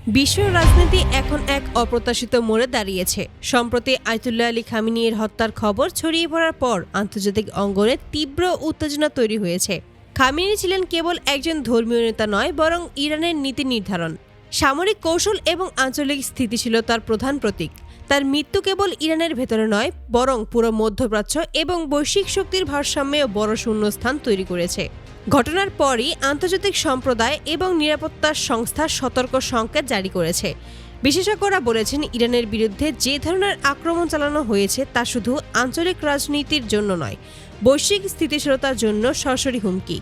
বিশ্ব রাজনীতি এখন এক অপ্রত্যাশিত মোড়ে দাঁড়িয়েছে। সম্প্রতি আয়াতুল্লাহ আলী খামেনির হত্যার খবর ছড়িয়ে পড়ার পর আন্তর্জাতিক অঙ্গনে তীব্র উত্তেজনা তৈরি হয়েছে। খামেনি ছিলেন কেবল একজন ধর্মীয় নেতা নয়, বরং ইরানের নীতি নির্ধারণ, সামরিক কৌশল এবং আঞ্চলিক স্থিতিশীলতার প্রধান প্রতীক। তার মৃত্যু কেবল ইরানের ভেতরে নয়, বরং পুরো মধ্যপ্রাচ্য এবং বৈশ্বিক শক্তির ভারসাম্যেও বড় শূন্যস্থান তৈরি করেছে। ঘটনার পরই আন্তর্জাতিক সম্প্রদায় এবং নিরাপত্তা সংস্থা সতর্ক সংকেত জারি করেছে। বিশেষজ্ঞরা বলেছেন, ইরানের বিরুদ্ধে যে ধরনের আক্রমণ চালানো হয়েছে তা শুধু আঞ্চলিক রাজনীতির জন্য নয়, বৈশ্বিক স্থিতিশীলতার জন্য সরাসরি হুমকি।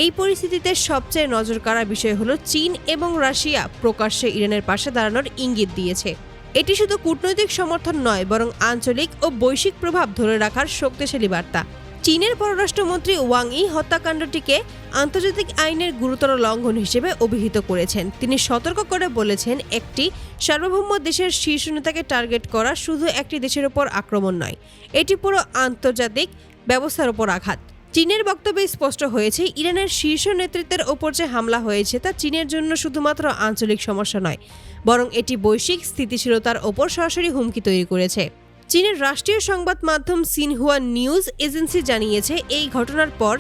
এই পরিস্থিতিতে সবচেয়ে নজরকাড়া বিষয় হলো চীন এবং রাশিয়া প্রকাশ্যে ইরানের পাশে দাঁড়ানোর ইঙ্গিত দিয়েছে। এটি শুধু কূটনৈতিক সমর্থন নয়, বরং আঞ্চলিক ও বৈশ্বিক প্রভাব ধরে রাখার শক্তিশালী বার্তা। চীনের পররাষ্ট্রমন্ত্রী ওয়াং ই হত্যাকাণ্ডটিকে আন্তর্জাতিক আইনের গুরুতর লঙ্ঘন হিসেবে অভিহিত করেছেন। তিনি সতর্ক করে বলেছেন, একটি সার্বভৌম দেশের শীর্ষ নেতাকে টার্গেট করা শুধু একটি দেশের উপর আক্রমণ নয়, এটি পুরো আন্তর্জাতিক ব্যবস্থার উপর আঘাত। চীনের বক্তব্যে স্পষ্ট হয়েছে, ইরানের শীর্ষ নেতৃত্বের ওপর যে হামলা হয়েছে তা চীনের জন্য শুধুমাত্র আঞ্চলিক সমস্যা নয়, বরং এটি বৈশ্বিক স্থিতিশীলতার ওপর সরাসরি হুমকি তৈরি করেছে। চীনের রাষ্ট্রীয় সংবাদ মাধ্যম সিনহুয়া নিউজ এজেন্সি জানিয়েছে, এই ঘটনার পর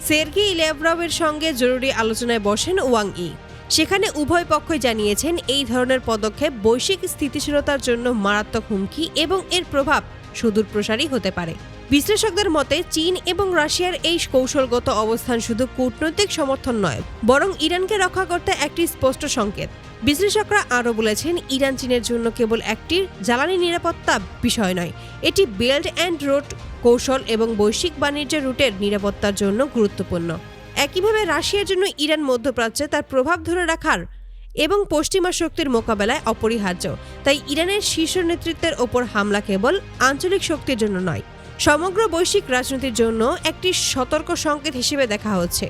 সের্গেই ল্যাভরভের সঙ্গে জরুরি আলোচনায় বসেন ওয়াং ই। সেখানে উভয় পক্ষই জানিয়েছেন, এই ধরনের পদক্ষেপ বৈশ্বিক স্থিতিশীলতার জন্য মারাত্মক হুমকি এবং এর প্রভাব সুদূরপ্রসারী হতে পারে। বিশ্লেষকদের মতে, চীন এবং রাশিয়ার এই কৌশলগত অবস্থান শুধু কূটনৈতিক সমর্থন নয়, বরং ইরানকে রক্ষা করতে একটি স্পষ্ট সংকেত। বিশ্লেষকরা আরও বলেছেন, ইরান চীনের জন্য কেবল একটি জ্বালানি নিরাপত্তা বিষয় নয়, এটি বেল্ট অ্যান্ড রোড কৌশল এবং বৈশ্বিক বাণিজ্য রুটের নিরাপত্তার জন্য গুরুত্বপূর্ণ। একইভাবে রাশিয়ার জন্য ইরান মধ্যপ্রাচ্যে তার প্রভাব ধরে রাখার এবং পশ্চিমা শক্তির মোকাবেলায় অপরিহার্য। তাই ইরানের শীর্ষ নেতৃত্বের ওপর হামলা কেবল আঞ্চলিক শক্তির জন্য নয়, সমগ্র বৈশ্বিক রাজনীতির জন্য একটি সতর্ক সংকেত হিসেবে দেখা হচ্ছে।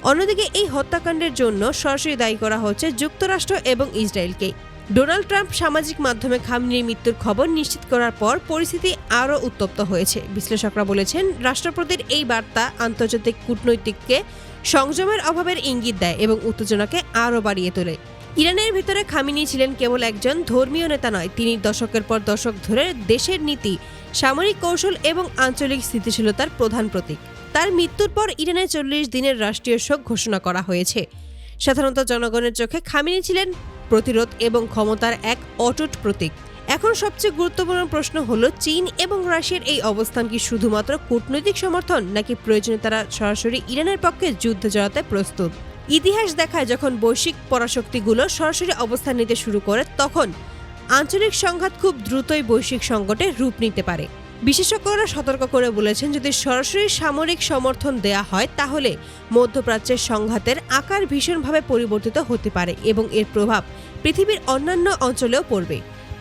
অন্যদিকে এই হত্যাকাণ্ডের জন্য সরাসরি দায়ী করা হচ্ছে যুক্তরাষ্ট্র এবং ইসরায়েলকে। ডোনাল্ড ট্রাম্প সামাজিক মাধ্যমে খামেনির মৃত্যুর খবর নিশ্চিত করার পর পরিস্থিতি আরও উত্তপ্ত হয়েছে। বিশ্লেষকরা বলেছেন, রাষ্ট্রপতির এই বার্তা আন্তর্জাতিক কূটনৈতিককে সংযমের অভাবের ইঙ্গিত দেয় এবং উত্তেজনাকে আরও বাড়িয়ে তোলে। ইরানের ভিতরে খামেনি ছিলেন কেবল একজন ধর্মীয় নেতা নয়, তিনি দশকের পর দশক ধরে দেশের নীতি, সামরিক কৌশল এবং আঞ্চলিক স্থিতিশীলতার প্রধান প্রতীক। তার মৃত্যুর পর ইরানে 40 দিনের রাষ্ট্রীয় শোক ঘোষণা করা হয়েছে। সাধারণত জনগণের চোখে খামেনি ছিলেন প্রতিরোধ এবং ক্ষমতার এক অটুট প্রতীক। এখন সবচেয়ে গুরুত্বপূর্ণ প্রশ্ন হলো, চীন এবং রাশিয়ার এই অবস্থান কি শুধুমাত্র কূটনৈতিক সমর্থন, নাকি প্রয়োজনে তারা সরাসরি ইরানের পক্ষে যুদ্ধে জড়াতে প্রস্তুত? ইতিহাস দেখায়, যখন বৈশ্বিক পরাশক্তিগুলো সরাসরি অবস্থান নিতে শুরু করে, তখন আঞ্চলিক সংঘাত খুব দ্রুতই বৈশ্বিক সংকটে রূপ নিতে পারে। বিশেষজ্ঞরা সতর্ক করে বলেছেন, যদি সরাসরি সামরিক সমর্থন দেয়া হয় তাহলে মধ্যপ্রাচ্যের সংঘাতের আকার ভীষণভাবে পরিবর্তিত হতে পারে এবং এর প্রভাব পৃথিবীর অন্যান্য অঞ্চলেও পড়বে।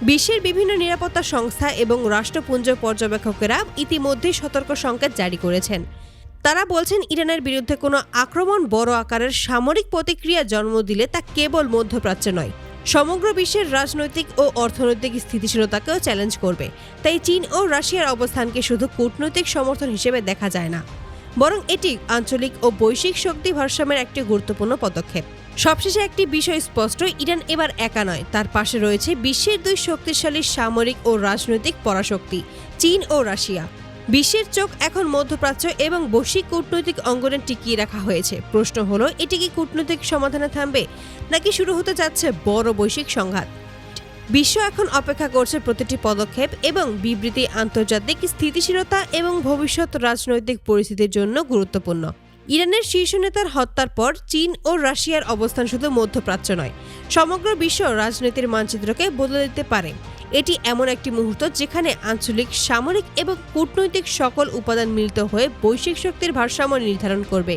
বিশ্বের বিভিন্ন নিরাপত্তা সংস্থা এবং রাষ্ট্রপুঞ্জ পর্যবেক্ষকেরা ইতিমধ্যেই সতর্ক সংকেত জারি করেছেন। তারা বলছেন, ইরানের বিরুদ্ধে কোনো আক্রমণ বড় আকারের সামরিক প্রতিক্রিয়া জন্ম দিলে তা কেবল মধ্যপ্রাচ্যে নয়, সমগ্র বিশ্বের রাজনৈতিক ও অর্থনৈতিক স্থিতিশীলতাকেও চ্যালেঞ্জ করবে। তাই চীন ও রাশিয়ার অবস্থানকে শুধু কূটনৈতিক সমর্থন হিসেবে দেখা যায় না, বরং এটি আঞ্চলিক ও বৈশ্বিক শক্তি ভারসাম্যের একটি গুরুত্বপূর্ণ পদক্ষেপ। সবশেষে একটি বিষয় স্পষ্ট, ইরান এবার একা নয়, তার পাশে রয়েছে বিশ্বের দুই শক্তিশালী সামরিক ও রাজনৈতিক পরাশক্তি, চীন ও রাশিয়া। বিশ্বের চোখ এখন মধ্যপ্রাচ্য এবং বৈশ্বিক কূটনৈতিক অঙ্গনে টিকিয়ে রাখা হয়েছে। প্রশ্ন হলো, এটি কি কূটনৈতিক সমাধানে থামবে, নাকি শুরু হতে যাচ্ছে বড় বৈশ্বিক সংঘাত? বিশ্ব এখন অপেক্ষা করছে প্রতিটি পদক্ষেপ এবং বিবৃতি আন্তর্জাতিক স্থিতিশীলতা এবং ভবিষ্যৎ রাজনৈতিক পরিস্থিতির জন্য গুরুত্বপূর্ণ। ইরানের শীর্ষ নেতার হত্যার পর চীন ও রাশিয়ার অবস্থান শুধু মধ্যপ্রাচ্য নয়, সমগ্র বিশ্ব রাজনীতির মানচিত্রকে বদলে দিতে পারে। এটি এমন একটি মুহূর্ত যেখানে আঞ্চলিক, সামরিক এবং কূটনৈতিক সকল উপাদান মিলিত হয়ে বৈশ্বিক শক্তির ভারসাম্য নির্ধারণ করবে।